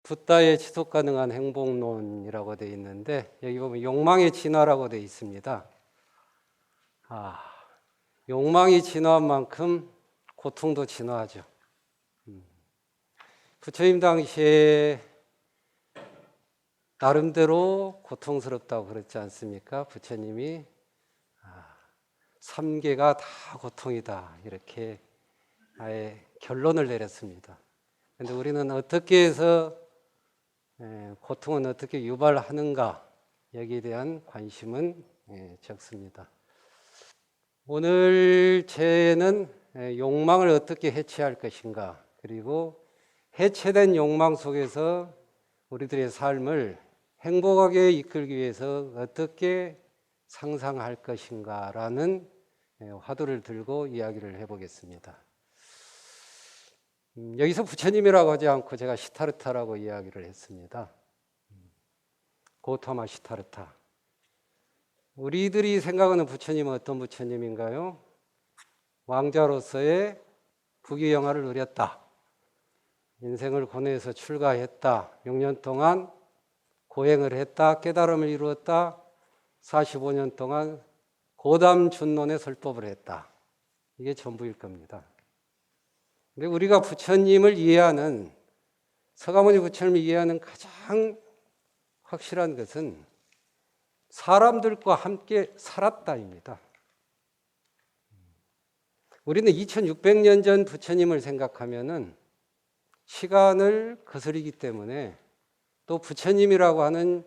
붓다의 지속 가능한 행복론이라고 되어 있는데 여기 보면 욕망의 진화라고 되어 있습니다. 욕망이 진화한 만큼 고통도 진화하죠. 부처님 당시에 나름대로 고통스럽다고 그랬지 않습니까? 부처님이 삼계가 다 고통이다 이렇게 아예 결론을 내렸습니다. 그런데 우리는 어떻게 해서 고통은 어떻게 유발하는가 여기에 대한 관심은 적습니다. 오늘 제는 욕망을 어떻게 해체할 것인가, 그리고 해체된 욕망 속에서 우리들의 삶을 행복하게 이끌기 위해서 어떻게 상상할 것인가라는 화두를 들고 이야기를 해보겠습니다. 여기서 부처님이라고 하지 않고 제가 시타르타라고 이야기를 했습니다. 고타마 시타르타. 우리들이 생각하는 부처님은 어떤 부처님인가요? 왕자로서의 부귀영화를 누렸다. 인생을 고뇌에서 출가했다. 6년 동안 고행을 했다. 깨달음을 이루었다. 45년 동안 고담준론의 설법을 했다. 이게 전부일 겁니다. 근데 우리가 부처님을 이해하는, 서가모니 부처님을 이해하는 가장 확실한 것은 사람들과 함께 살았다입니다. 우리는 2600년 전 부처님을 생각하면은 시간을 거스르기 때문에, 또 부처님이라고 하는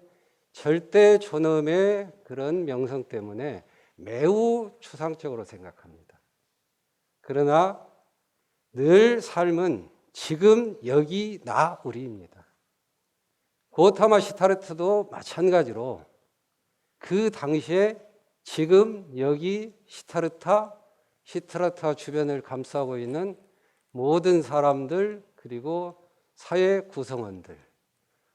절대 존엄의 그런 명성 때문에 매우 추상적으로 생각합니다. 그러나 늘 삶은 지금 여기 나 우리입니다. 고타마 시타르타도 마찬가지로 그 당시에 지금 여기 시타르타 주변을 감싸고 있는 모든 사람들, 그리고 사회 구성원들,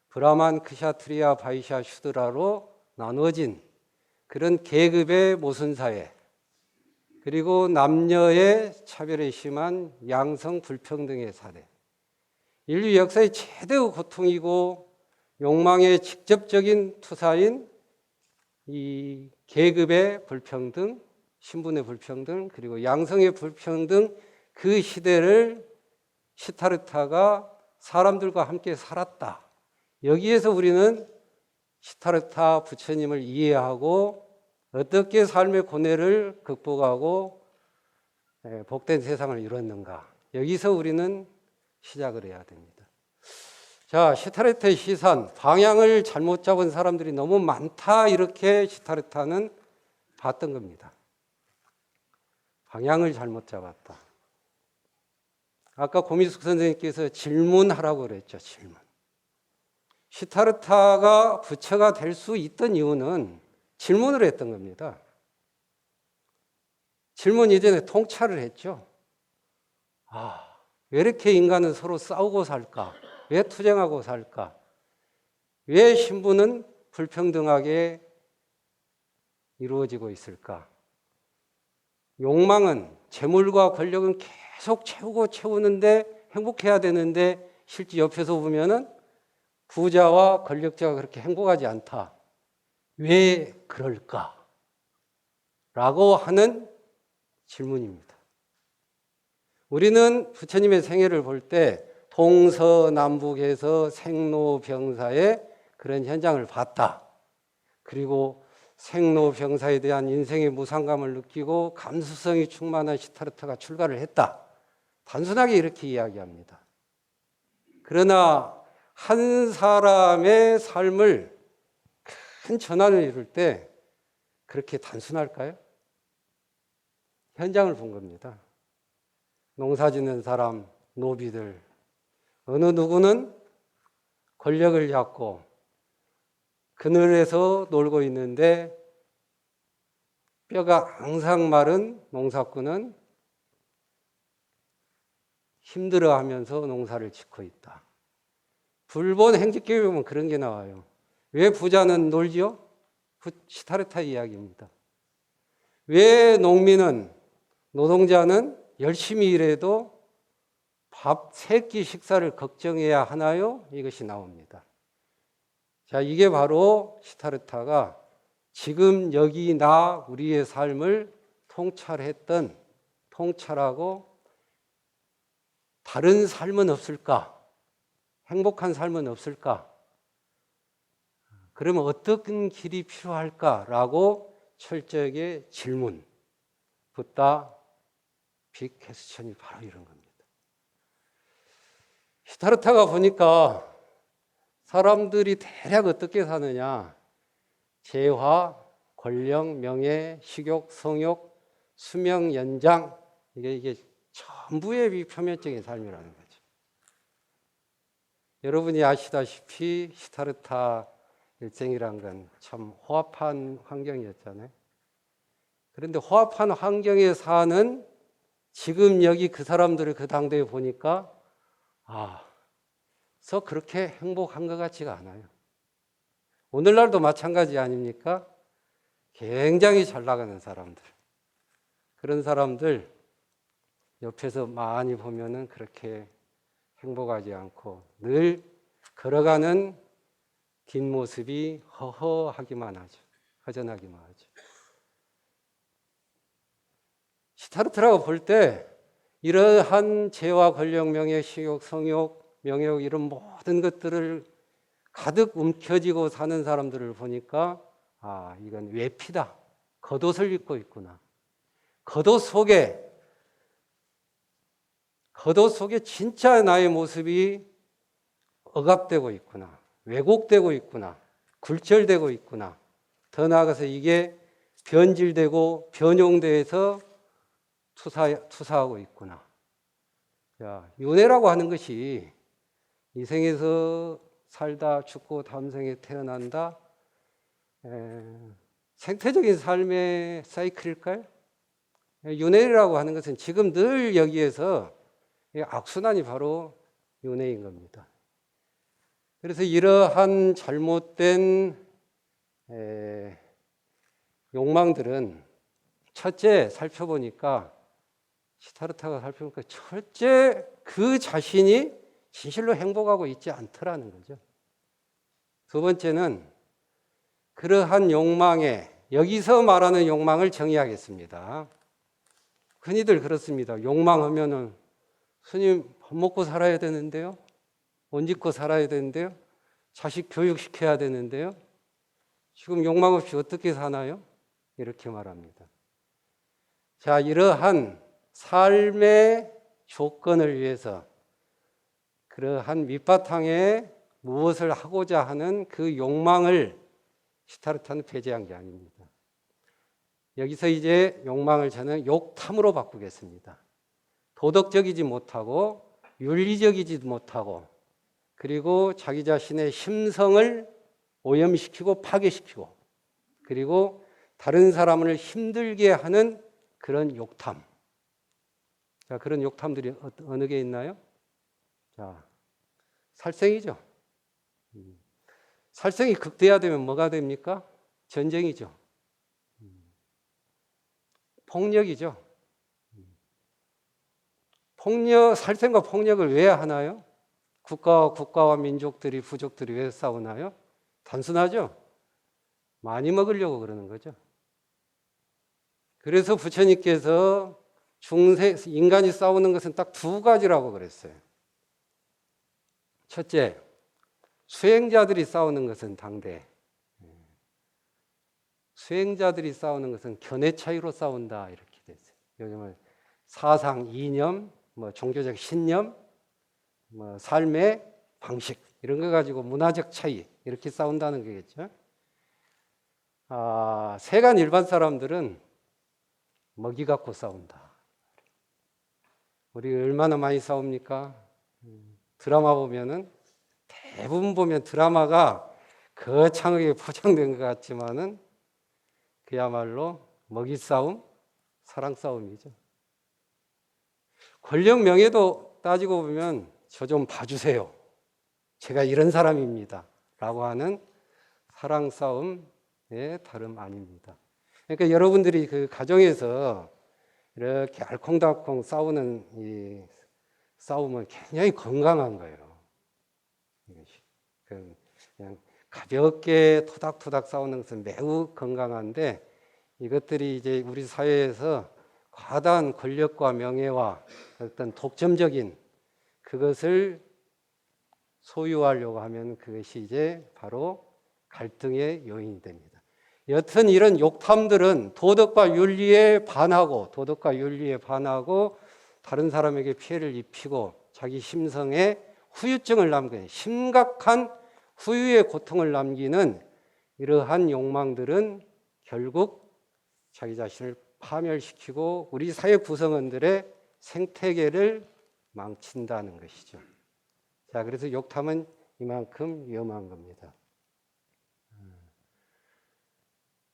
브라만, 크샤트리아, 바이샤, 슈드라로 나누어진 그런 계급의 모순사회, 그리고 남녀의 차별이 심한 양성 불평등의 사례, 인류 역사의 최대의 고통이고 욕망의 직접적인 투사인 이 계급의 불평등, 신분의 불평등, 그리고 양성의 불평등, 그 시대를 시타르타가 사람들과 함께 살았다. 여기에서 우리는 시타르타 부처님을 이해하고 어떻게 삶의 고뇌를 극복하고 복된 세상을 이뤘는가, 여기서 우리는 시작을 해야 됩니다. 자, 시타르타의 시선, 방향을 잘못 잡은 사람들이 너무 많다, 이렇게 시타르타는 봤던 겁니다. 방향을 잘못 잡았다. 아까 고미숙 선생님께서 질문하라고 그랬죠. 질문. 시타르타가 부처가 될 수 있던 이유는 질문을 했던 겁니다. 질문 이전에 통찰을 했죠. 왜 이렇게 인간은 서로 싸우고 살까? 왜 투쟁하고 살까? 왜 신분은 불평등하게 이루어지고 있을까? 욕망은, 재물과 권력은 계속 채우는데 행복해야 되는데 실제 옆에서 보면은 부자와 권력자가 그렇게 행복하지 않다. 왜 그럴까? 라고 하는 질문입니다. 우리는 부처님의 생애를 볼 때 동서남북에서 생로병사의 그런 현장을 봤다. 그리고 생로병사에 대한 인생의 무상감을 느끼고 감수성이 충만한 시타르타가 출가를 했다. 단순하게 이렇게 이야기합니다. 그러나 한 사람의 삶을 큰 전환을 이룰 때 그렇게 단순할까요? 현장을 본 겁니다. 농사 짓는 사람, 노비들, 어느 누구는 권력을 잡고 그늘에서 놀고 있는데 뼈가 앙상 마른 농사꾼은 힘들어하면서 농사를 짓고 있다. 불본 행적기에 보면 그런 게 나와요. 왜 부자는 놀지요? 시타르타 이야기입니다. 왜 농민은, 노동자는 열심히 일해도 밥 3끼 식사를 걱정해야 하나요? 이것이 나옵니다. 자, 이게 바로 시타르타가 지금 여기 나 우리의 삶을 통찰하고 다른 삶은 없을까? 행복한 삶은 없을까? 그러면 어떤 길이 필요할까라고 철저하게 질문, 붓다, 빅 퀘스천이 바로 이런 겁니다. 시타르타가 보니까 사람들이 대략 어떻게 사느냐? 재화, 권력, 명예, 식욕, 성욕, 수명 연장, 이게 전부의 표면적인 삶이라는 거죠. 여러분이 아시다시피 시타르타 일생이란 건 참 호합한 환경이었잖아요. 그런데 호합한 환경에 사는 지금 여기 그 사람들을 그 당대에 보니까 서 그렇게 행복한 것 같지가 않아요. 오늘날도 마찬가지 아닙니까? 굉장히 잘 나가는 사람들. 그런 사람들 옆에서 많이 보면은 그렇게 행복하지 않고 늘 걸어가는 뒷모습이 허허하기만 하죠. 허전하기만 하죠. 시타르타라고 볼 때 이러한 재화, 권력, 명예, 식욕, 성욕, 명예욕 이런 모든 것들을 가득 움켜쥐고 사는 사람들을 보니까 이건 외피다. 겉옷을 입고 있구나. 겉옷 속에 진짜 나의 모습이 억압되고 있구나. 왜곡되고 있구나. 굴절되고 있구나. 더 나아가서 이게 변질되고 변용돼서 투사하고 있구나. 자, 윤회라고 하는 것이 이 생에서 살다 죽고 다음 생에 태어난다. 생태적인 삶의 사이클일까요? 윤회라고 하는 것은 지금 늘 여기에서 악순환이 바로 윤회인 겁니다. 그래서 이러한 잘못된 욕망들은 첫째 살펴보니까 시타르타가 살펴보니까 첫째 그 자신이 진실로 행복하고 있지 않더라는 거죠. 두 번째는 그러한 욕망에 여기서 말하는 욕망을 정의하겠습니다. 흔히들 그렇습니다. 욕망하면은 스님 밥 먹고 살아야 되는데요. 옷 입고 살아야 되는데요. 자식 교육시켜야 되는데요. 지금 욕망 없이 어떻게 사나요? 이렇게 말합니다. 자, 이러한 삶의 조건을 위해서 그러한 밑바탕에 무엇을 하고자 하는 그 욕망을 시타르타는 배제한 게 아닙니다. 여기서 이제 욕망을 저는 욕탐으로 바꾸겠습니다. 도덕적이지 못하고 윤리적이지 못하고 그리고 자기 자신의 심성을 오염시키고 파괴시키고 그리고 다른 사람을 힘들게 하는 그런 욕탐. 자, 그런 욕탐들이 어느 게 있나요? 자, 살생이죠. 살생이 극대화되면 뭐가 됩니까? 전쟁이죠. 폭력이죠. 살생과 폭력을 왜 하나요? 국가와 민족들이, 부족들이 왜 싸우나요? 단순하죠? 많이 먹으려고 그러는 거죠. 그래서 부처님께서 인간이 싸우는 것은 딱 2가지라고 그랬어요. 첫째, 수행자들이 싸우는 것은 당대. 수행자들이 싸우는 것은 견해 차이로 싸운다 이렇게 됐어요. 요즘은 사상, 이념, 종교적 신념, 삶의 방식 이런 거 가지고 문화적 차이 이렇게 싸운다는 거겠죠. 세간 일반 사람들은 먹이 갖고 싸운다. 우리 얼마나 많이 싸웁니까? 드라마 보면은 대부분 보면 드라마가 거창하게 포장된 것 같지만은 그야말로 먹이 싸움, 사랑 싸움이죠. 권력 명예도 따지고 보면 저 좀 봐주세요. 제가 이런 사람입니다. 라고 하는 사랑 싸움의 다름 아닙니다. 그러니까 여러분들이 그 가정에서 이렇게 알콩달콩 싸우는 이 싸우면 굉장히 건강한 거예요. 그냥 가볍게 토닥토닥 싸우는 것은 매우 건강한데, 이것들이 이제 우리 사회에서 과다한 권력과 명예와 어떤 독점적인 그것을 소유하려고 하면 그것이 이제 바로 갈등의 요인이 됩니다. 여튼 이런 욕탐들은 도덕과 윤리에 반하고 다른 사람에게 피해를 입히고 자기 심성에 후유증을 남기는, 심각한 후유의 고통을 남기는 이러한 욕망들은 결국 자기 자신을 파멸시키고 우리 사회 구성원들의 생태계를 망친다는 것이죠. 자, 그래서 욕탐은 이만큼 위험한 겁니다.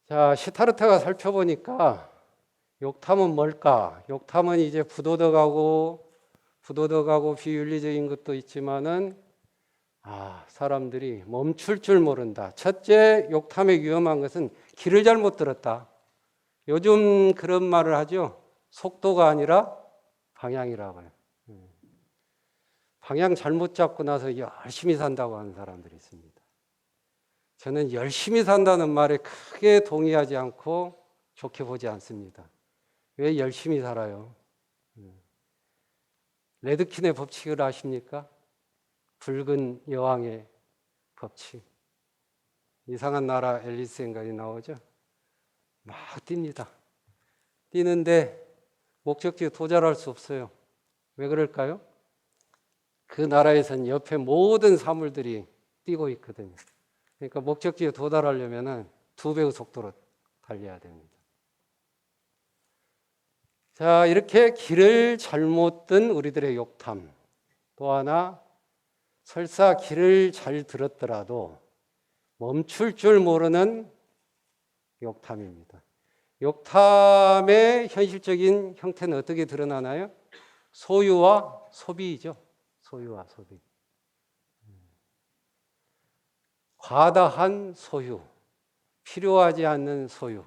자, 시타르트가 살펴보니까 욕탐은 뭘까? 욕탐은 이제 부도덕하고 비윤리적인 것도 있지만은 사람들이 멈출 줄 모른다. 첫째, 욕탐의 위험한 것은 길을 잘못 들었다. 요즘 그런 말을 하죠. 속도가 아니라 방향이라고 해요. 방향 잘못 잡고 나서 열심히 산다고 하는 사람들이 있습니다. 저는 열심히 산다는 말에 크게 동의하지 않고 좋게 보지 않습니다. 왜 열심히 살아요? 레드킨의 법칙을 아십니까? 붉은 여왕의 법칙. 이상한 나라 앨리스 행간이 나오죠. 막 뜁니다. 뛰는데 목적지에 도달할 수 없어요. 왜 그럴까요? 그 나라에선 옆에 모든 사물들이 뛰고 있거든요. 그러니까 목적지에 도달하려면 2배의 속도로 달려야 됩니다. 자, 이렇게 길을 잘못 든 우리들의 욕탐. 또 하나, 설사 길을 잘 들었더라도 멈출 줄 모르는 욕탐입니다. 욕탐의 현실적인 형태는 어떻게 드러나나요? 소유와 소비이죠. 소유와 소비. 과다한 소유, 필요하지 않는 소유.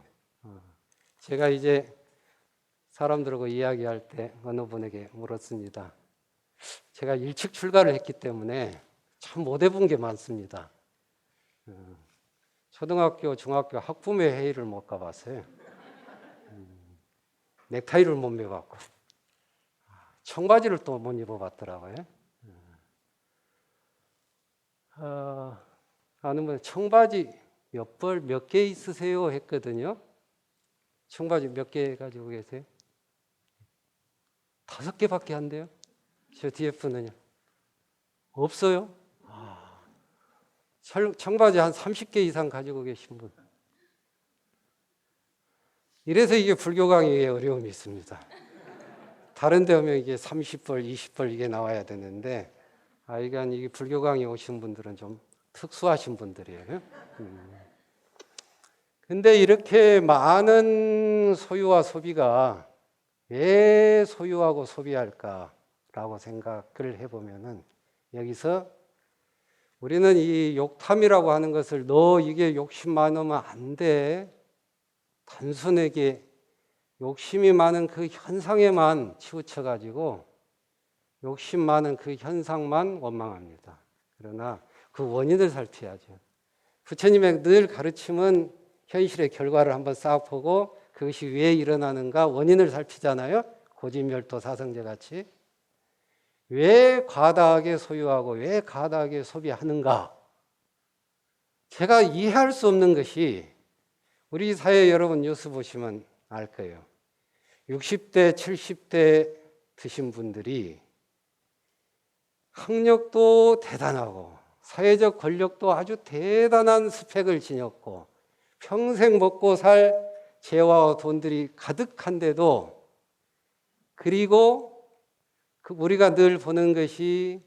제가 이제 사람들하고 이야기할 때 어느 분에게 물었습니다. 제가 일찍 출가를 했기 때문에 참 못 해본 게 많습니다. 초등학교, 중학교 학부모 회의를 못 가봤어요. 넥타이를 못 매봤고 청바지를 또 못 입어봤더라고요. 아는 분 청바지 몇 벌 몇 개 있으세요 했거든요. 청바지 몇 개 가지고 계세요? 5개밖에 안 돼요. 저 뒤에 분은요? 없어요? 청바지 한 30개 이상 가지고 계신 분. 이래서 이게 불교 강의에 어려움이 있습니다. 다른 데 오면 이게 30벌, 20벌 이게 나와야 되는데 이게 불교 강의 오신 분들은 좀 특수하신 분들이에요. 근데 이렇게 많은 소유와 소비가 왜 소유하고 소비할까라고 생각을 해보면은 여기서 우리는 이 욕탐이라고 하는 것을 너 이게 욕심 많으면 안 돼. 단순하게 욕심이 많은 그 현상에만 치우쳐가지고 욕심 많은 그 현상만 원망합니다. 그러나 그 원인을 살펴야죠. 부처님의 늘 가르침은 현실의 결과를 한번 싹 보고 그것이 왜 일어나는가 원인을 살피잖아요. 고진멸도 사성제 같이. 왜 과다하게 소유하고 왜 과다하게 소비하는가? 제가 이해할 수 없는 것이 우리 사회 여러분 뉴스 보시면 알 거예요. 60대, 70대 드신 분들이 학력도 대단하고 사회적 권력도 아주 대단한 스펙을 지녔고 평생 먹고 살 재화와 돈들이 가득한데도 그리고 우리가 늘 보는 것이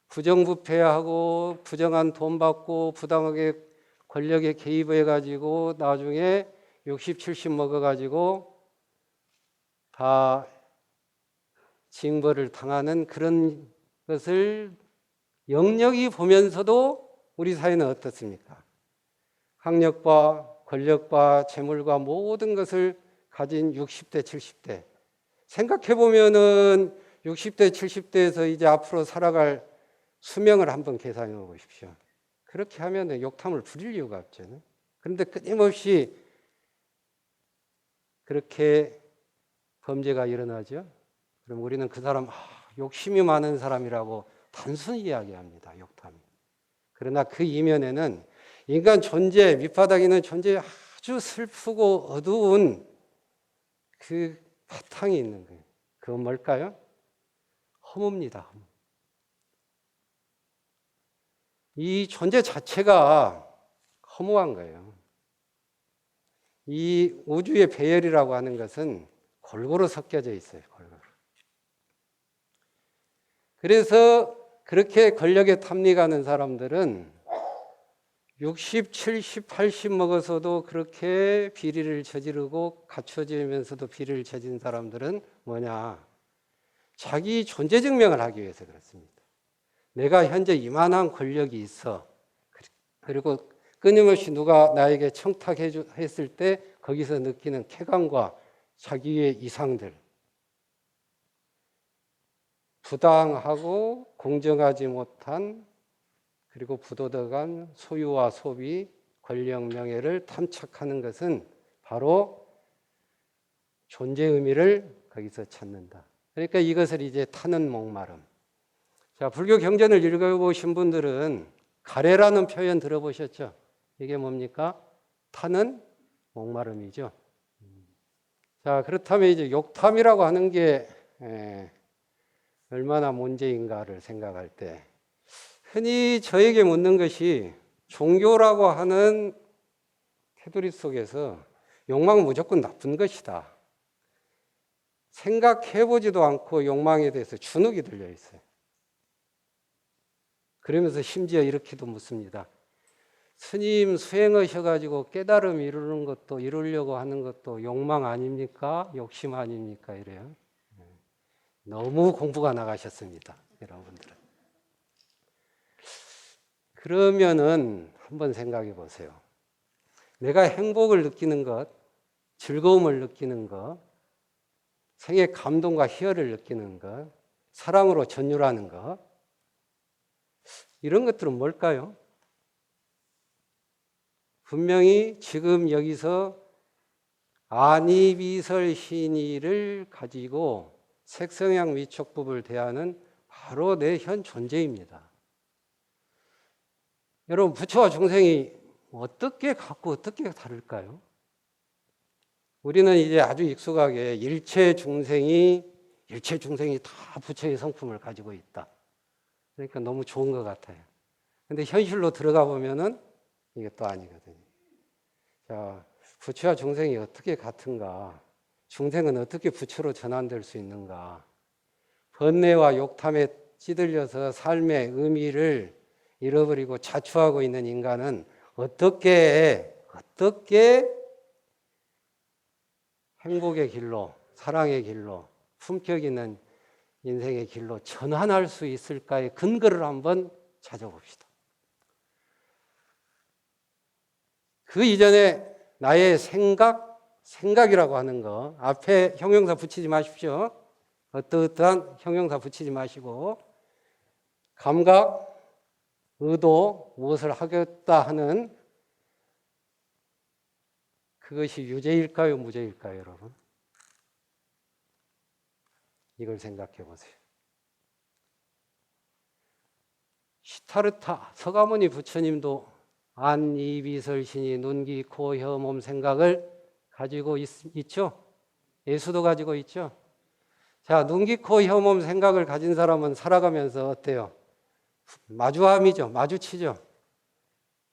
부정부패하고 부정한 돈 받고 부당하게 권력에 개입해가지고 나중에 60, 70 먹어가지고 다 징벌을 당하는 그런 것을 영역이 보면서도 우리 사회는 어떻습니까? 학력과 권력과 재물과 모든 것을 가진 60대, 70대 생각해 보면은 60대, 70대에서 이제 앞으로 살아갈 수명을 한번 계산해 보십시오. 그렇게 하면 욕탐을 부릴 이유가 없잖아요. 그런데 끊임없이 그렇게 범죄가 일어나죠. 그럼 우리는 그 사람 욕심이 많은 사람이라고 단순히 이야기합니다. 욕탐이. 그러나 그 이면에는 인간 존재, 밑바닥에 있는 존재의 아주 슬프고 어두운 그 바탕이 있는 거예요. 그건 뭘까요? 허무입니다. 이 존재 자체가 허무한 거예요. 이 우주의 배열이라고 하는 것은 골고루 섞여져 있어요. 골고루. 그래서 그렇게 권력에 탐닉하는 사람들은 60, 70, 80 먹어서도 그렇게 비리를 저지르고 갖춰지면서도 비리를 저지른 사람들은 뭐냐? 자기 존재 증명을 하기 위해서 그렇습니다. 내가 현재 이만한 권력이 있어. 그리고 끊임없이 누가 나에게 청탁했을 때 거기서 느끼는 쾌감과 자기의 이상들. 부당하고 공정하지 못한 그리고 부도덕한 소유와 소비, 권력, 명예를 탐착하는 것은 바로 존재 의미를 거기서 찾는다. 그러니까 이것을 이제 타는 목마름. 자, 불교 경전을 읽어보신 분들은 가래라는 표현 들어보셨죠? 이게 뭡니까? 타는 목마름이죠. 자, 그렇다면 이제 욕탐이라고 하는 게 얼마나 문제인가를 생각할 때 흔히 저에게 묻는 것이 종교라고 하는 테두리 속에서 욕망은 무조건 나쁜 것이다. 생각해보지도 않고 욕망에 대해서 주눅이 들려 있어요. 그러면서 심지어 이렇게도 묻습니다. 스님 수행하셔가지고 깨달음 이루는 것도 이루려고 하는 것도 욕망 아닙니까? 욕심 아닙니까? 이래요. 너무 공부가 나가셨습니다. 여러분들은. 그러면은 한번 생각해 보세요. 내가 행복을 느끼는 것, 즐거움을 느끼는 것, 생의 감동과 희열을 느끼는 것, 사랑으로 전율하는 것, 이런 것들은 뭘까요? 분명히 지금 여기서 안이비설 신의를 가지고 색성향 위촉법을 대하는 바로 내 현 존재입니다. 여러분, 부처와 중생이 어떻게 같고 어떻게 다를까요? 우리는 이제 아주 익숙하게 일체 중생이 다 부처의 성품을 가지고 있다. 그러니까 너무 좋은 것 같아요. 근데 현실로 들어가 보면은 이게 또 아니거든요. 자, 부처와 중생이 어떻게 같은가? 중생은 어떻게 부처로 전환될 수 있는가? 번뇌와 욕탐에 찌들려서 삶의 의미를 잃어버리고 자초하고 있는 인간은 어떻게 행복의 길로, 사랑의 길로, 품격 있는 인생의 길로 전환할 수 있을까의 근거를 한번 찾아봅시다. 그 이전에 나의 생각이라고 하는 거, 앞에 형용사 붙이지 마십시오. 어떠한 형용사 붙이지 마시고, 감각, 의도, 무엇을 하겠다 하는 그것이 유죄일까요, 무죄일까요, 여러분? 이걸 생각해 보세요. 시타르타, 서가모니 부처님도 안이비설신이 눈, 귀, 코, 혀, 몸 생각을 가지고 있죠? 예수도 가지고 있죠? 자, 눈, 귀, 코, 혀, 몸 생각을 가진 사람은 살아가면서 어때요? 마주함이죠. 마주치죠.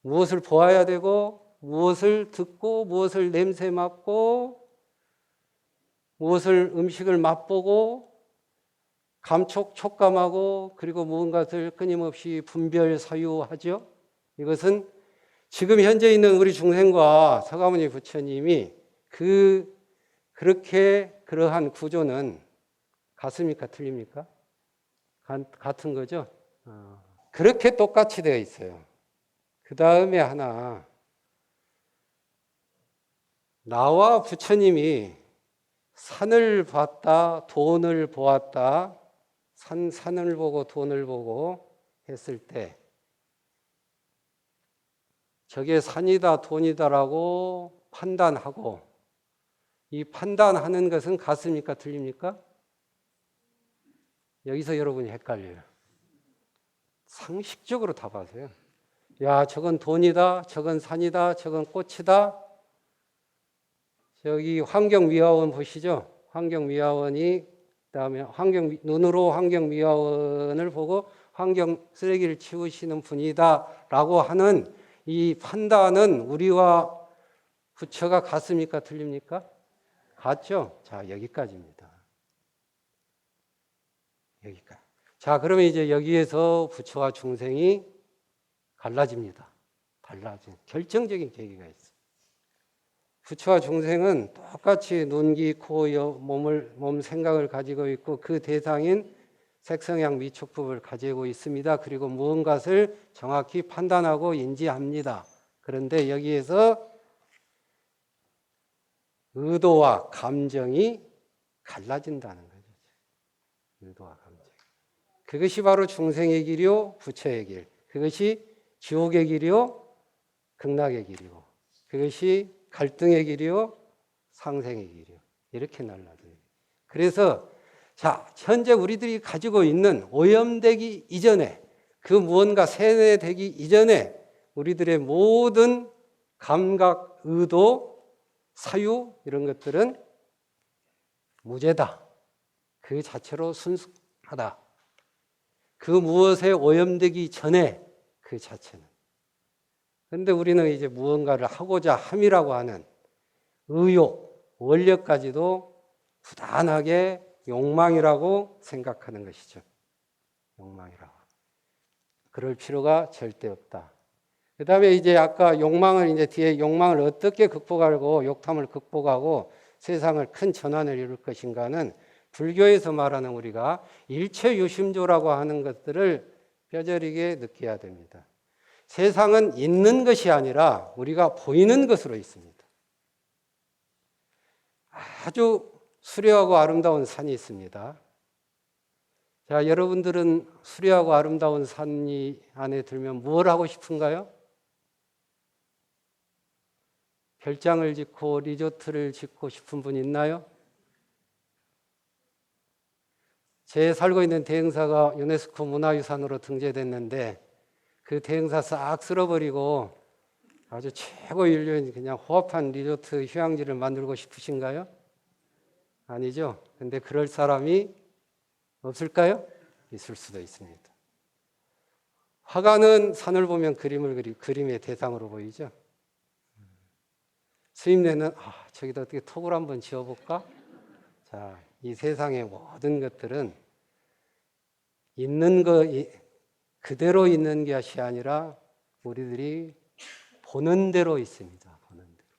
무엇을 보아야 되고, 무엇을 듣고, 무엇을 냄새 맡고, 무엇을 음식을 맛보고, 감촉, 촉감하고, 그리고 무언가를 끊임없이 분별, 사유하죠. 이것은 지금 현재 있는 우리 중생과 서가모니 부처님이 그렇게 그러한 구조는 같습니까? 틀립니까? 같은 거죠. 그렇게 똑같이 되어 있어요. 그 다음에 하나, 나와 부처님이 산을 봤다, 돈을 보았다, 산을 보고 돈을 보고 했을 때 저게 산이다 돈이다라고 판단하고, 이 판단하는 것은 같습니까 틀립니까? 여기서 여러분이 헷갈려요. 상식적으로 답하세요. 야, 저건 돈이다, 저건 산이다, 저건 꽃이다. 저기 환경미화원 보시죠. 환경미화원이 그다음에 눈으로 환경미화원을 보고 환경 쓰레기를 치우시는 분이다라고 하는 이 판단은 우리와 부처가 같습니까 틀립니까? 같죠. 자, 여기까지입니다. 여기까지. 자, 그러면 이제 여기에서 부처와 중생이 갈라집니다. 달라진 결정적인 계기가 있어요. 부처와 중생은 똑같이 눈, 귀, 코, 몸, 생각을 가지고 있고 그 대상인 색성향 미촉법을 가지고 있습니다. 그리고 무언가를 정확히 판단하고 인지합니다. 그런데 여기에서 의도와 감정이 갈라진다는 거죠. 의도와 감정. 그것이 바로 중생의 길이요, 부처의 길. 그것이 지옥의 길이요, 극락의 길이고. 그것이 갈등의 길이요, 상생의 길이요. 이렇게 날라져요. 그래서 자, 현재 우리들이 가지고 있는 오염되기 이전에, 그 무언가 세뇌되기 이전에 우리들의 모든 감각, 의도, 사유 이런 것들은 무죄다. 그 자체로 순수하다. 그 무엇에 오염되기 전에 그 자체는. 그런데 우리는 이제 무언가를 하고자 함이라고 하는 의욕, 원력까지도 부단하게 욕망이라고 생각하는 것이죠. 욕망이라고. 그럴 필요가 절대 없다. 그 다음에 이제 아까 욕망을 이제 뒤에 욕망을 어떻게 극복하고 욕탐을 극복하고 세상을 큰 전환을 이룰 것인가는 불교에서 말하는 우리가 일체유심조라고 하는 것들을 뼈저리게 느껴야 됩니다. 세상은 있는 것이 아니라 우리가 보이는 것으로 있습니다. 아주 수려하고 아름다운 산이 있습니다. 자, 여러분들은 수려하고 아름다운 산이 안에 들면 뭘 하고 싶은가요? 별장을 짓고 리조트를 짓고 싶은 분 있나요? 제 살고 있는 대흥사가 유네스코 문화유산으로 등재됐는데 그 대흥사 싹 쓸어버리고 아주 최고 인류인 그냥 호합한 리조트 휴양지를 만들고 싶으신가요? 아니죠. 근데 그럴 사람이 없을까요? 있을 수도 있습니다. 화가는 산을 보면 그림의 대상으로 보이죠. 스님네는 저기다 어떻게 톡을 한번 지어볼까? 자, 이 세상의 모든 것들은 있는 거 그대로 있는 것이 아니라 우리들이 보는 대로 있습니다. 보는 대로.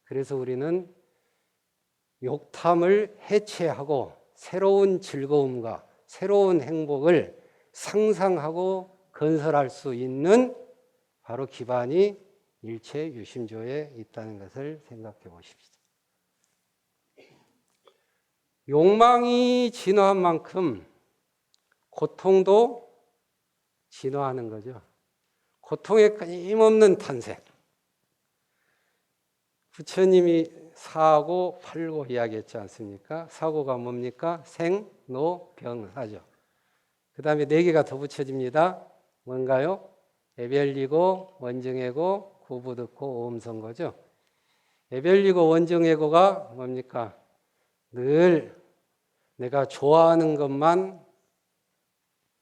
그래서 우리는 욕탐을 해체하고 새로운 즐거움과 새로운 행복을 상상하고 건설할 수 있는 바로 기반이 일체 유심조에 있다는 것을 생각해 보십시오. 욕망이 진화한 만큼 고통도 진화하는 거죠. 고통의 끊임없는 탄생. 부처님이 사고, 팔고 이야기했지 않습니까? 사고가 뭡니까? 생, 노, 병, 사죠. 그 다음에 4개가 더 붙여집니다. 뭔가요? 애별리고, 원증애고, 구부득고, 오음선거죠. 애별리고, 원증애고가 뭡니까? 늘 내가 좋아하는 것만,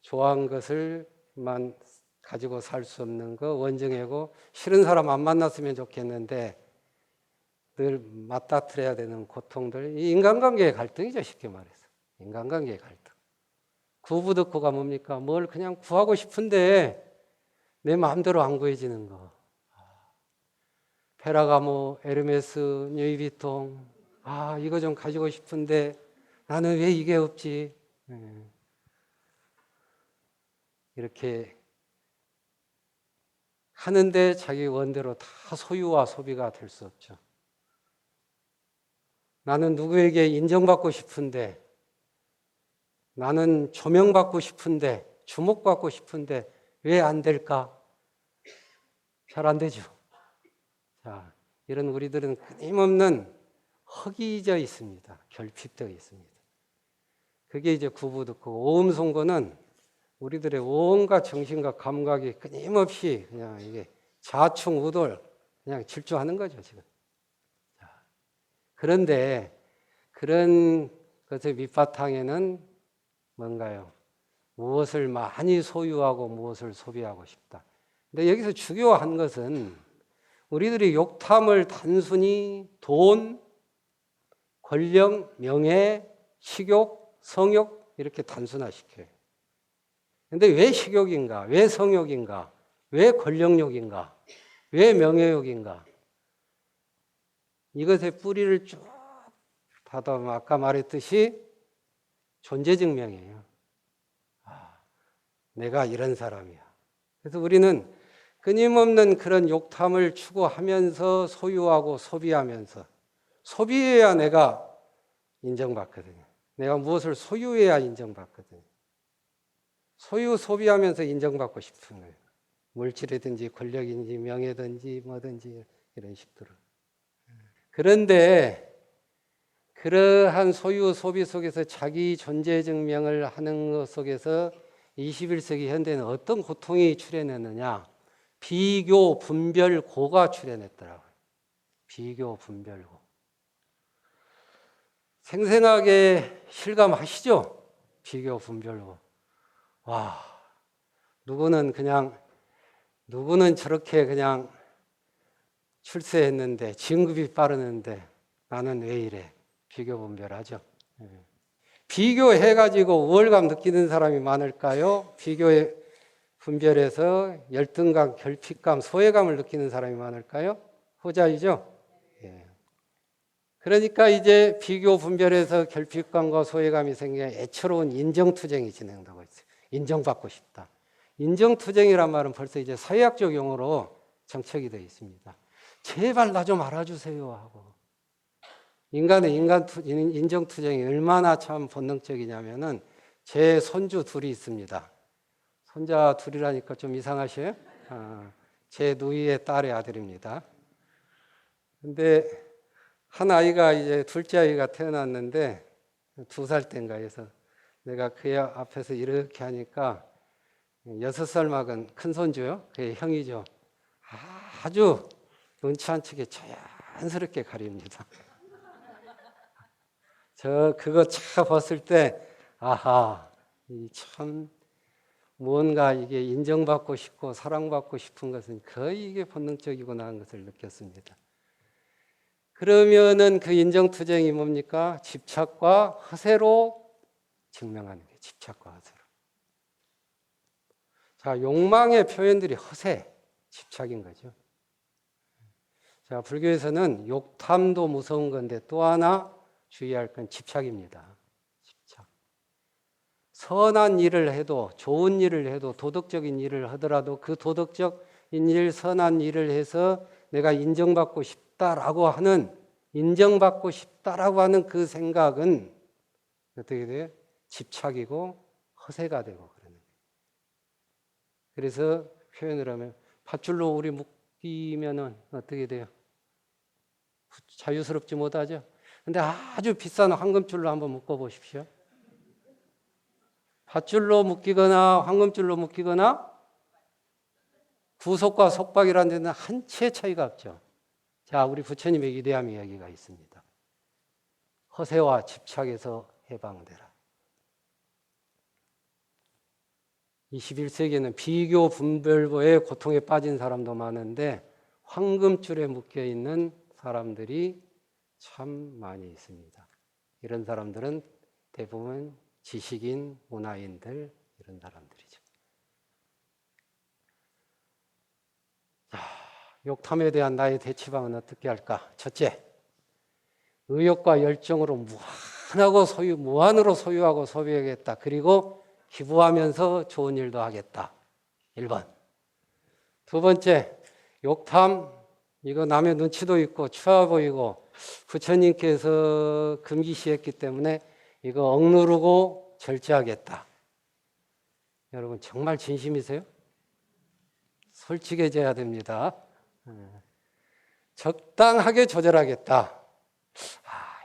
좋아하는 것을만 가지고 살 수 없는 거, 원증애고, 싫은 사람 안 만났으면 좋겠는데 늘 맞닥뜨려야 되는 고통들, 이 인간관계의 갈등이죠. 쉽게 말해서 인간관계의 갈등. 구부득고가 뭡니까? 뭘 그냥 구하고 싶은데 내 마음대로 안 구해지는 거. 페라가모, 에르메스, 누이비통, 이거 좀 가지고 싶은데 나는 왜 이게 없지? 이렇게 하는데 자기 원대로 다 소유와 소비가 될 수 없죠. 나는 누구에게 인정받고 싶은데 나는 조명받고 싶은데, 주목받고 싶은데 왜 안 될까? 잘 안 되죠. 자, 이런 우리들은 끊임없는 허기져 있습니다. 결핍되어 있습니다. 그게 이제 구부듣고 오음송고는 우리들의 온갖 정신과 감각이 끊임없이 그냥 이게 자충우돌 그냥 질주하는 거죠, 지금. 자, 그런데 그런 것의 밑바탕에는 뭔가요? 무엇을 많이 소유하고 무엇을 소비하고 싶다. 근데 여기서 중요한 것은 우리들이 욕탐을 단순히 돈, 권력, 명예, 식욕, 성욕 이렇게 단순화시켜요. 근데 왜 식욕인가? 왜 성욕인가? 왜 권력욕인가? 왜 명예욕인가? 이것의 뿌리를 쭉 받아보면 아까 말했듯이 존재증명이에요. 내가 이런 사람이야. 그래서 우리는 끊임없는 그런 욕탐을 추구하면서 소유하고 소비하면서 소비해야 내가 인정받거든요. 내가 무엇을 소유해야 인정받거든요. 소유 소비하면서 인정받고 싶은 거예요. 물질이든지 권력인지 명예든지 뭐든지 이런 식으로. 그런데 그러한 소유 소비 속에서 자기 존재 증명을 하는 것 속에서 21세기 현대는 어떤 고통이 출현했느냐? 비교, 분별, 고가 출현했더라고요. 비교, 분별고. 생생하게 실감하시죠? 비교, 분별고. 와, 누구는 저렇게 그냥 출세했는데, 진급이 빠르는데 나는 왜 이래? 비교, 분별하죠. 비교해가지고 우월감 느끼는 사람이 많을까요? 비교에 분별해서 열등감, 결핍감, 소외감을 느끼는 사람이 많을까요? 후자이죠. 그러니까 이제 비교 분별해서 결핍감과 소외감이 생겨 애처로운 인정투쟁이 진행되고 있어요. 인정받고 싶다. 인정투쟁이란 말은 벌써 이제 사회학적 용어로 정책이 되어 있습니다. 제발 나 좀 알아주세요 하고. 인간의 인정투쟁이 얼마나 참 본능적이냐면은 제 손주 둘이 있습니다. 손자 둘이라니까 좀 이상하셔요? 제 누이의 딸의 아들입니다. 근데 한 아이가 이제 둘째 아이가 태어났는데 2살 때인가 해서 내가 그 앞에서 이렇게 하니까 6살 막은 큰 손주요. 그의 형이죠. 아주 눈치 안 채게 자연스럽게 가립니다. 그거 차 봤을 때 아하, 참 무언가 이게 인정받고 싶고 사랑받고 싶은 것은 거의 이게 본능적이구나 하는 것을 느꼈습니다. 그러면은 그 인정투쟁이 뭡니까? 집착과 허세로 증명하는 게 집착과 허세로. 자, 욕망의 표현들이 허세, 집착인 거죠. 자, 불교에서는 욕탐도 무서운 건데 또 하나 주의할 건 집착입니다. 집착. 선한 일을 해도 좋은 일을 해도 도덕적인 일을 하더라도 그 도덕적인 일, 선한 일을 해서 내가 인정받고 싶다라고 하는 그 생각은 어떻게 돼요? 집착이고 허세가 되고 그러는 거예요. 그래서 표현을 하면 밧줄로 우리 묶이면은 어떻게 돼요? 자유스럽지 못하죠. 근데 아주 비싼 황금줄로 한번 묶어 보십시오. 밧줄로 묶이거나 황금줄로 묶이거나 구속과 속박이라는 데는 한 치의 차이가 없죠. 자, 우리 부처님의 위대한 이야기가 있습니다. 허세와 집착에서 해방되라. 21세기에는 비교 분별보의 고통에 빠진 사람도 많은데 황금줄에 묶여 있는 사람들이 참 많이 있습니다. 이런 사람들은 대부분 지식인, 문화인들 이런 사람들이죠. 자, 욕탐에 대한 나의 대치방은 어떻게 할까? 첫째, 의욕과 열정으로 무한으로 소유하고 소비하겠다. 그리고 기부하면서 좋은 일도 하겠다. 1번. 두 번째, 욕탐, 이거 남의 눈치도 있고 추워 보이고 부처님께서 금기시했기 때문에 이거 억누르고 절제하겠다. 여러분 정말 진심이세요? 솔직해져야 됩니다. 적당하게 조절하겠다.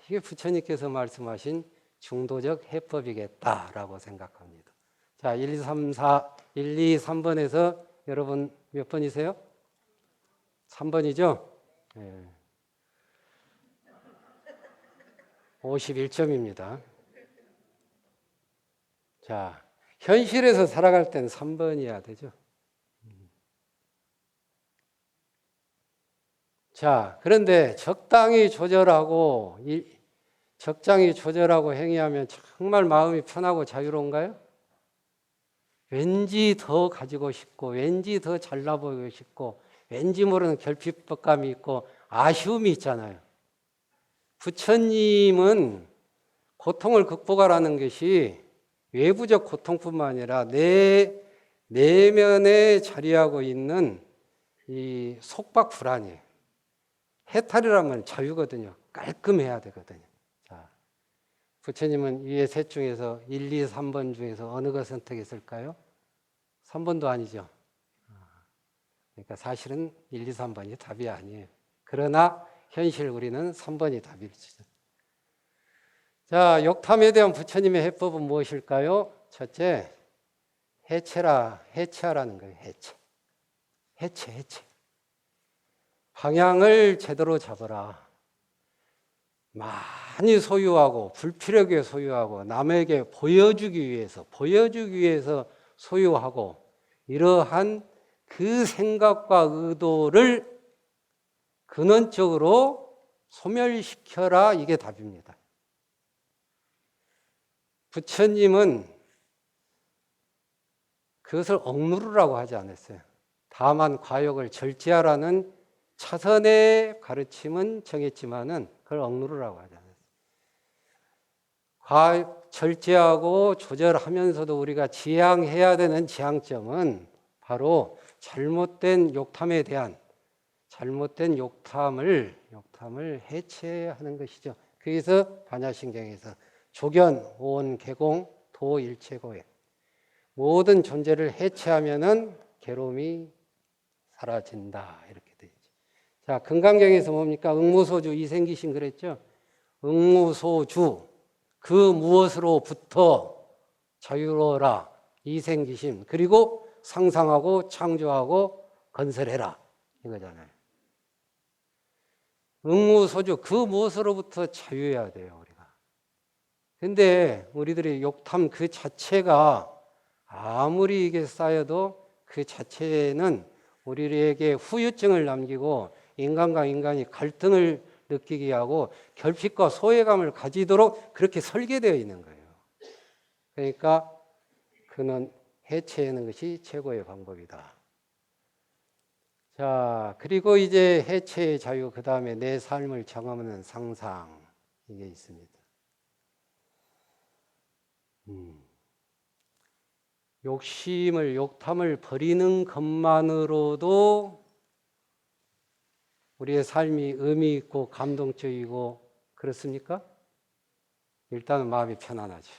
이게 부처님께서 말씀하신 중도적 해법이겠다라고 생각합니다. 자, 1, 2, 3, 4, 1, 2, 3번에서 여러분 몇 번이세요? 3번이죠? 네. 51점입니다. 자, 현실에서 살아갈 땐 3번이어야 되죠. 자, 그런데 적당히 조절하고 행위하면 정말 마음이 편하고 자유로운가요? 왠지 더 가지고 싶고, 왠지 더 잘나 보이고 싶고, 왠지 모르는 결핍감이 있고, 아쉬움이 있잖아요. 부처님은 고통을 극복하라는 것이 외부적 고통뿐만 아니라 내 내면에 자리하고 있는 이 속박 불안이에요. 해탈이라면 자유거든요. 깔끔해야 되거든요. 자, 부처님은 위의 셋 중에서 1, 2, 3번 중에서 어느 걸 선택했을까요? 3번도 아니죠. 그러니까 사실은 1, 2, 3번이 답이 아니에요. 그러나 현실 우리는 3번이 답이죠. 자, 욕탐에 대한 부처님의 해법은 무엇일까요? 첫째, 해체하라는 거예요. 해체. 방향을 제대로 잡아라. 많이 소유하고 불필요하게 소유하고 남에게 보여주기 위해서 소유하고 이러한 그 생각과 의도를 근원적으로 소멸시켜라. 이게 답입니다. 부처님은 그것을 억누르라고 하지 않았어요. 다만 과욕을 절제하라는 차선의 가르침은 정했지만은 그걸 억누르라고 하지 않았어요. 과욕 절제하고 조절하면서도 우리가 지향해야 되는 지향점은 바로 잘못된 욕탐에 대한 잘못된 욕탐을 해체하는 것이죠. 그래서 반야신경에서 조견, 오온, 개공, 도, 일체고에 모든 존재를 해체하면은 괴로움이 사라진다. 이렇게 되죠. 자, 금강경에서 뭡니까? 응무소주 이생기신 그랬죠? 응무소주 그 무엇으로부터 자유로워라. 이생기심. 그리고 상상하고 창조하고 건설해라. 이거잖아요. 응무소주 그 무엇으로부터 자유해야 돼요, 우리가. 근데 우리들의 욕탐 그 자체가 아무리 이게 쌓여도 그 자체는 우리에게 후유증을 남기고 인간과 인간이 갈등을 느끼게 하고 결핍과 소외감을 가지도록 그렇게 설계되어 있는 거예요. 그러니까 그는 해체하는 것이 최고의 방법이다. 자, 그리고 이제 해체의 자유, 그 다음에 내 삶을 경험하는 상상, 이게 있습니다. 욕탐을 버리는 것만으로도 우리의 삶이 의미 있고 감동적이고 그렇습니까? 일단은 마음이 편안하죠.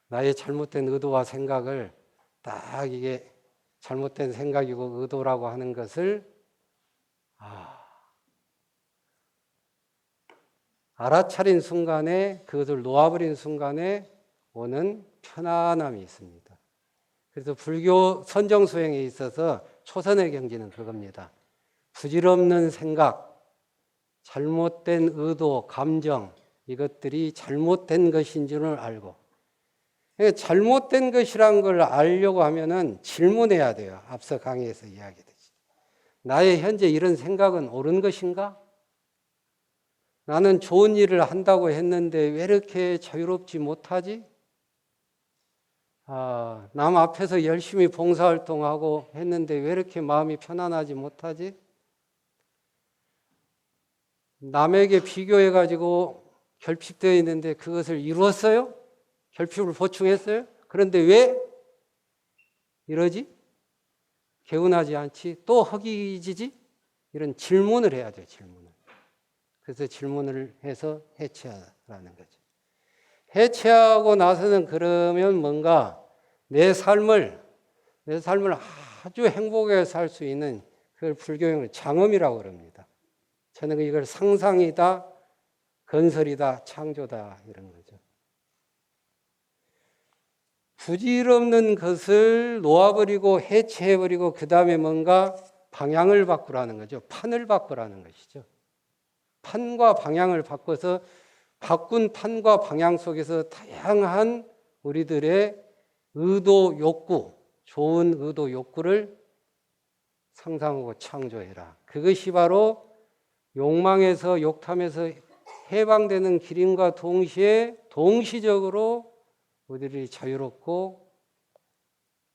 나의 잘못된 의도와 생각을 딱 이게 잘못된 생각이고 의도라고 하는 것을 알아차린 순간에 그것을 놓아버린 순간에 오는 편안함이 있습니다. 그래서 불교 선정수행에 있어서 초선의 경지는 그겁니다. 부질없는 생각, 잘못된 의도, 감정 이것들이 잘못된 것인 줄을 알고 잘못된 것이란 걸 알려고 하면은 질문해야 돼요. 앞서 강의에서 이야기했듯이. 나의 현재 이런 생각은 옳은 것인가? 나는 좋은 일을 한다고 했는데 왜 이렇게 자유롭지 못하지? 남 앞에서 열심히 봉사활동하고 했는데 왜 이렇게 마음이 편안하지 못하지? 남에게 비교해가지고 결핍되어 있는데 그것을 이루었어요? 결핍을 보충했어요? 그런데 왜 이러지? 개운하지 않지? 또 허기지지? 이런 질문을 해야 돼요, 질문을. 그래서 질문을 해서 해체하라는 거죠. 해체하고 나서는 그러면 뭔가 내 삶을 아주 행복하게 살 수 있는 그걸 불교용어로 장엄이라고 그럽니다. 저는 이걸 상상이다, 건설이다, 창조다 이런 거죠. 부질없는 것을 놓아버리고 해체해버리고 그 다음에 뭔가 방향을 바꾸라는 거죠. 판을 바꾸라는 것이죠. 판과 방향을 바꿔서 바꾼 판과 방향 속에서 다양한 우리들의 의도, 욕구, 좋은 의도, 욕구를 상상하고 창조해라. 그것이 바로 욕망에서, 욕탐에서 해방되는 길임과 동시에 동시적으로 우리들이 자유롭고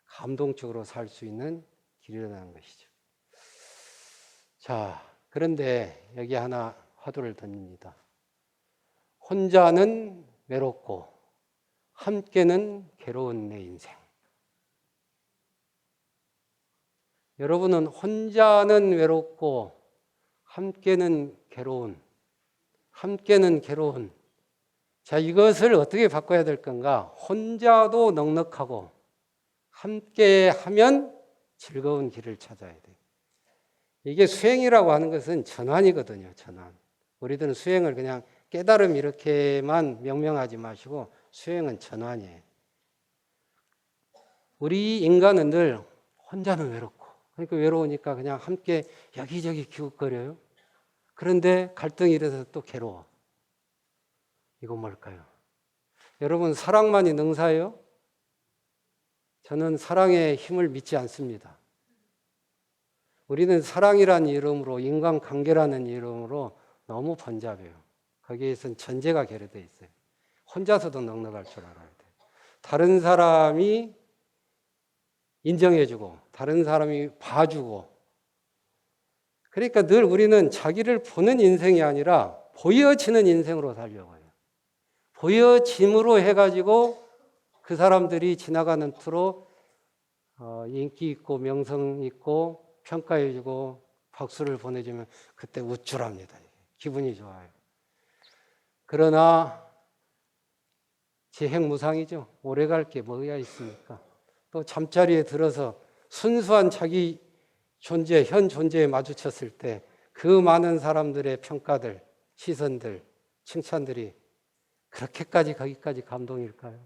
감동적으로 살 수 있는 길이라는 것이죠. 자, 그런데 여기 하나 화두를 던집니다. 혼자는 외롭고 함께는 괴로운 내 인생. 여러분은 혼자는 외롭고 함께는 괴로운. 자, 이것을 어떻게 바꿔야 될 건가? 혼자도 넉넉하고 함께 하면 즐거운 길을 찾아야 돼요. 이게 수행이라고 하는 것은 전환이거든요. 전환. 우리들은 수행을 그냥 깨달음 이렇게만 명명하지 마시고 수행은 전환이에요. 우리 인간은 늘 혼자는 외롭고 그러니까 외로우니까 그냥 함께 여기저기 기웃거려요. 그런데 갈등이 일어나서 또 괴로워. 이건 뭘까요? 여러분 사랑만이 능사예요? 저는 사랑의 힘을 믿지 않습니다. 우리는 사랑이라는 이름으로 인간관계라는 이름으로 너무 번잡해요. 거기에선 전제가 결여되어 있어요. 혼자서도 넉넉할 줄 알아야 돼요. 다른 사람이 인정해주고 다른 사람이 봐주고 그러니까 늘 우리는 자기를 보는 인생이 아니라 보여지는 인생으로 살려고 해요. 보여짐으로 해가지고 그 사람들이 지나가는 투로 인기 있고 명성 있고 평가해주고 박수를 보내주면 그때 우쭐합니다. 기분이 좋아요. 그러나 재행무상이죠. 오래 갈 게 뭐가 있습니까? 또 잠자리에 들어서 순수한 자기 존재, 현 존재에 마주쳤을 때 그 많은 사람들의 평가들, 시선들, 칭찬들이 그렇게까지 거기까지 감동일까요?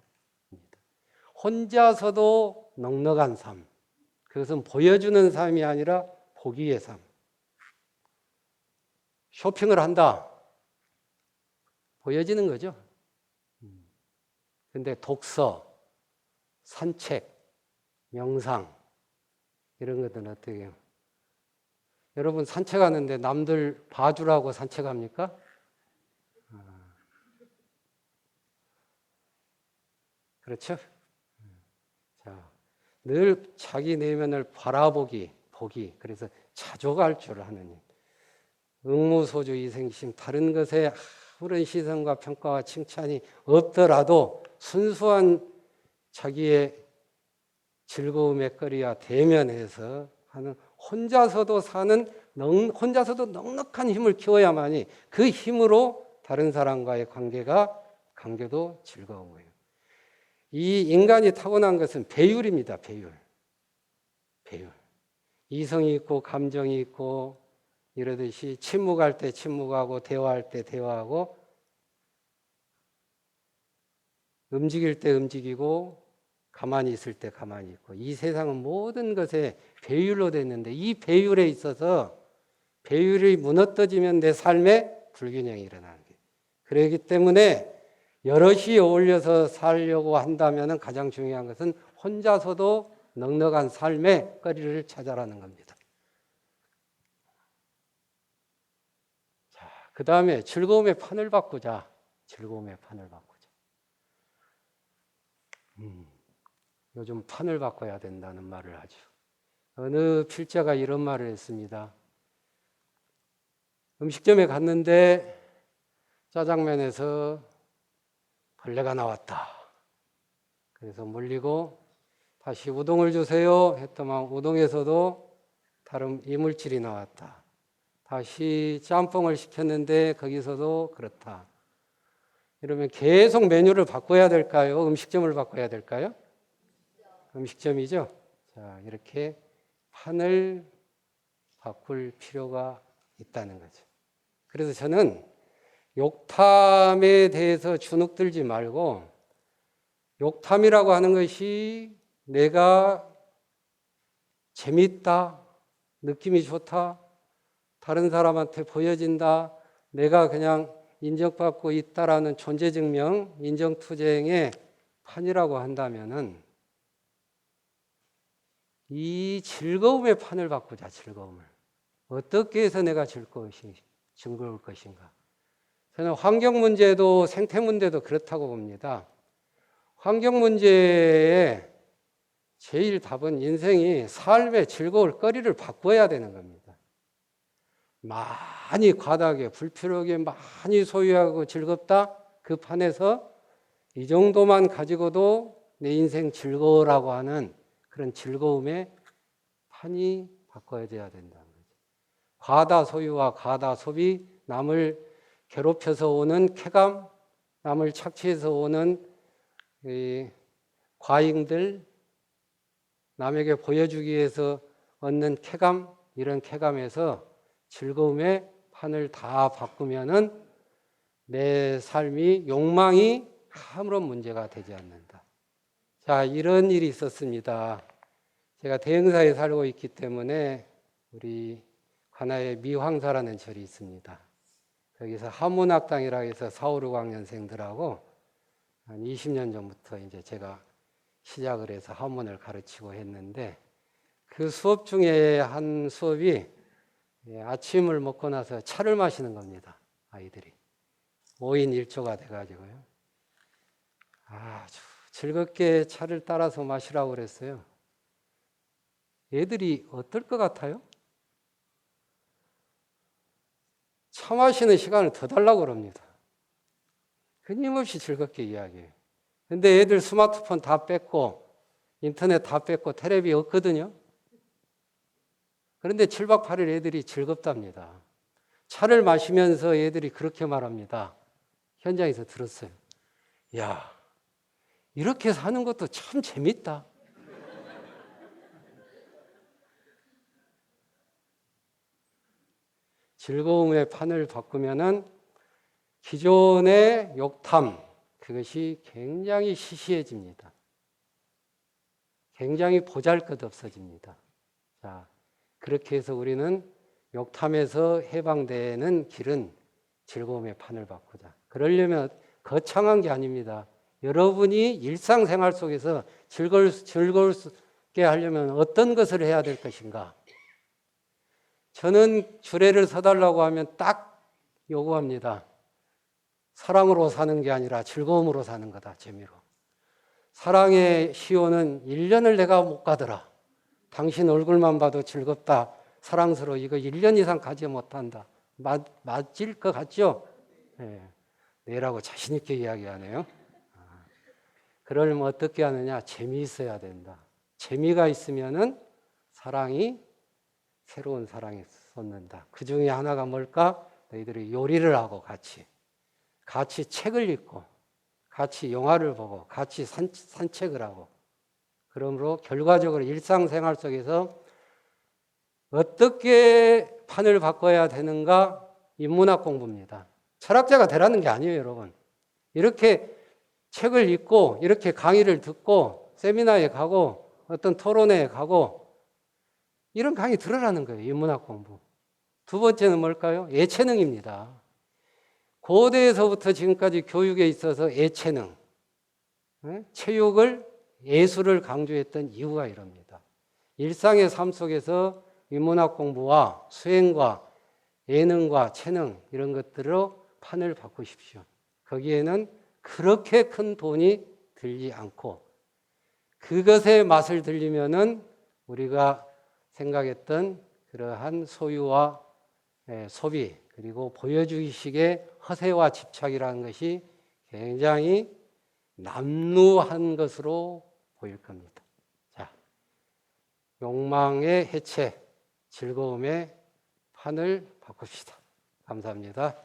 혼자서도 넉넉한 삶. 그것은 보여주는 삶이 아니라 보기의 삶. 쇼핑을 한다. 보여지는 거죠. 근데 독서, 산책, 명상 이런 것들은 어떻게 해요? 여러분 산책하는데 남들 봐주라고 산책합니까? 그렇죠? 자, 늘 자기 내면을 바라보기, 보기. 그래서 자족할 줄 하느님. 응무소주 이생심 다른 것에 아무런 시선과 평가와 칭찬이 없더라도 순수한 자기의 즐거움의 거리와 대면해서 하는 혼자서도 혼자서도 넉넉한 힘을 키워야만이 그 힘으로 다른 사람과의 관계도 즐거운 거예요. 이 인간이 타고난 것은 배율입니다. 배율. 이성이 있고 감정이 있고 이러듯이 침묵할 때 침묵하고 대화할 때 대화하고 움직일 때 움직이고 가만히 있을 때 가만히 있고 이 세상은 모든 것에 배율로 됐는데 이 배율에 있어서 배율이 무너뜨지면 내 삶에 불균형이 일어나는 거예요. 그렇기 때문에 여럿이 어울려서 살려고 한다면 가장 중요한 것은 혼자서도 넉넉한 삶의 거리를 찾아라는 겁니다. 자, 그 다음에 즐거움의 판을 바꾸자. 요즘 판을 바꿔야 된다는 말을 하죠. 어느 필자가 이런 말을 했습니다. 음식점에 갔는데 짜장면에서 벌레가 나왔다. 그래서 물리고 다시 우동을 주세요 했더만 우동에서도 다른 이물질이 나왔다. 다시 짬뽕을 시켰는데 거기서도 그렇다. 이러면 계속 메뉴를 바꿔야 될까요? 음식점을 바꿔야 될까요? 음식점이죠. 자, 이렇게 판을 바꿀 필요가 있다는 거죠. 그래서 저는 욕탐에 대해서 주눅들지 말고, 욕탐이라고 하는 것이 내가 재밌다, 느낌이 좋다, 다른 사람한테 보여진다, 내가 그냥 인정받고 있다라는 존재증명, 인정투쟁의 판이라고 한다면은 이 즐거움의 판을 바꾸자. 즐거움을 어떻게 해서 내가 즐거울 것인가. 저는 환경 문제도 생태 문제도 그렇다고 봅니다. 환경 문제에 제일 답은 인생이 삶의 즐거울 거리를 바꿔야 되는 겁니다. 많이 과다하게 불필요하게 많이 소유하고 즐겁다, 그 판에서 이 정도만 가지고도 내 인생 즐거워라고 하는 그런 즐거움의 판이 바꿔져야 된다는 거죠. 과다 소유와 과다 소비, 남을 괴롭혀서 오는 쾌감, 남을 착취해서 오는 이 과잉들, 남에게 보여주기 위해서 얻는 쾌감, 이런 쾌감에서 즐거움의 판을 다 바꾸면은 내 삶이, 욕망이 아무런 문제가 되지 않는다. 자, 이런 일이 있었습니다. 제가 대흥사에 살고 있기 때문에 우리 관아에 미황사라는 절이 있습니다. 거기서 한문학당이라고 해서 4, 5, 6학년생들하고 한 20년 전부터 이제 제가 시작을 해서 한문을 가르치고 했는데, 그 수업 중에 한 수업이 아침을 먹고 나서 차를 마시는 겁니다. 아이들이 5인 1조가 돼가지고요. 아주 즐겁게 차를 따라서 마시라고 그랬어요. 애들이 어떨 것 같아요? 차 마시는 시간을 더 달라고 그럽니다. 끊임없이 즐겁게 이야기해요. 근데 애들 스마트폰 다 뺐고 인터넷 다 뺐고 텔레비 없거든요. 그런데 7박 8일 애들이 즐겁답니다. 차를 마시면서 애들이 그렇게 말합니다. 현장에서 들었어요. 야, 이렇게 사는 것도 참 재밌다. 즐거움의 판을 바꾸면은 기존의 욕탐, 그것이 굉장히 시시해집니다. 굉장히 보잘것없어집니다. 자, 그렇게 해서 우리는 욕탐에서 해방되는 길은 즐거움의 판을 바꾸자. 그러려면 거창한 게 아닙니다. 여러분이 일상생활 속에서 즐거울게 하려면 어떤 것을 해야 될 것인가? 저는 주례를 서달라고 하면 딱 요구합니다. 사랑으로 사는 게 아니라 즐거움으로 사는 거다, 재미로. 사랑의 시효는 1년을 내가 못 가더라. 당신 얼굴만 봐도 즐겁다, 사랑스러워. 이거 1년 이상 가지 못한다. 맞을 것 같죠? 네. 네라고 자신 있게 이야기하네요. 그러려면 어떻게 하느냐? 재미있어야 된다. 재미가 있으면은 사랑이 새로운 사랑이 솟는다. 그 중에 하나가 뭘까? 너희들이 요리를 하고 같이 책을 읽고 같이 영화를 보고 같이 산책을 하고, 그러므로 결과적으로 일상생활 속에서 어떻게 판을 바꿔야 되는가? 인문학 공부입니다. 철학자가 되라는 게 아니에요, 여러분. 이렇게 책을 읽고 이렇게 강의를 듣고 세미나에 가고 어떤 토론회에 가고 이런 강의 들으라는 거예요, 인문학 공부. 두 번째는 뭘까요? 예체능입니다. 고대에서부터 지금까지 교육에 있어서 예체능, 체육을, 예술을 강조했던 이유가 이럽니다. 일상의 삶 속에서 인문학 공부와 수행과 예능과 체능, 이런 것들로 판을 바꾸십시오. 거기에는 그렇게 큰 돈이 들지 않고, 그것의 맛을 들리면은 우리가 생각했던 그러한 소유와 소비, 그리고 보여주기식의 허세와 집착이라는 것이 굉장히 남루한 것으로 보일 겁니다. 자, 욕망의 해체, 즐거움의 판을 바꿉시다. 감사합니다.